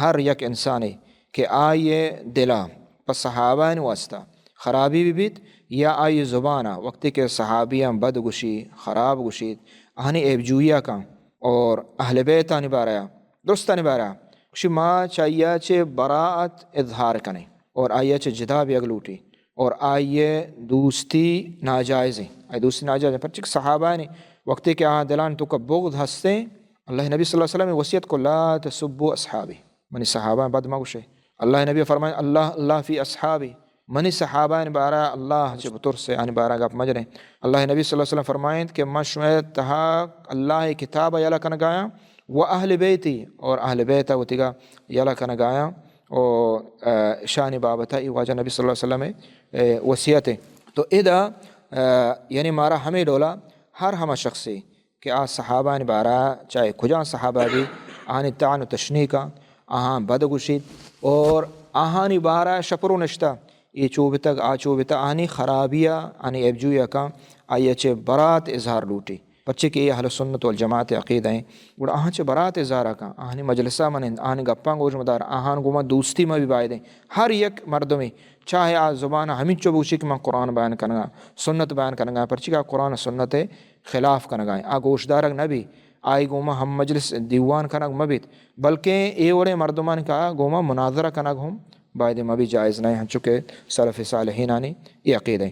ہر یک انسانے کہ آئیے دلا پس صحابہ واسطہ خرابی بھی بیت یا آئی زبانہ وقتی کہ صحابیاں بد گشی خراب گشید آنی ایب جویا کا اور اہل بیت آنی باریا درست آنی باریا کشی ما چاہیے چے براعت اظہار کنے اور آئیے چے جدا بھی اگلوٹی اور آئیے دوستی ناجائز ہیں آئی دوستی ناجائز ہیں پرچک صحابہ نے وقتی کہ آن دلان تو کا بغض ہستے اللہ نبی صلی اللہ علیہ وسلم وصیت کو لا تسبو اصحابی منی صحابہ بد مگوشے اللہ نبی فرمائے اللہ فی اصحابی منی صحابہ ان بارہ اللہ چے بطور سے ان بارہ گپ مجریں اللہ نبی صلی اللہ علیہ وسلم فرمائیں کہ مشویت تہا اللہ کتاب یلا کنگایا و اہل بیتی اور اہل بیتا و تگا یلا کنگایا اور شان بابتا ای واجہ نبی صلی اللہ علیہ وسلم وصیتیں تو ادا یعنی مارا ہمیں ڈولا ہر ہمہ شخصی کہ آ صحابہ ان بارہ چاہے کجا صحابہ بھی آنی تعن و تشنیع کا آہاں بدگشید اور آہانی بارہ شپر و نشتہ یہ چوبتک آ چوبتا آنی خرابیہ آنی ایبجویا کا آئی چے برات اظہار لوٹی بچے کہ یہ اہل سنت والجماعت عقید ہیں گوڑا آہاں چے برات اظہارہ کا آہنی مجلسہ منند آہنی گپاں گوش مدار آہان گوما دوستی میں بھی بائدیں ہر یک مردمی چاہے آ زبانہ ہمیں چوبوشی کہ میں قرآن بیان کرنگا سنت بیان کرنگا پرچی کہ قرآن سنت خلاف کرنگا آ گوشدارک نبی آئی گوما ہم مجلس دیوان کنگ مبیت بلکہ اے وڑے مردمان کا گوما مناظرہ کنگ ہم بائد مبی جائز نہیں ہن چکے سلف صالحین آنی یہ عقید ہیں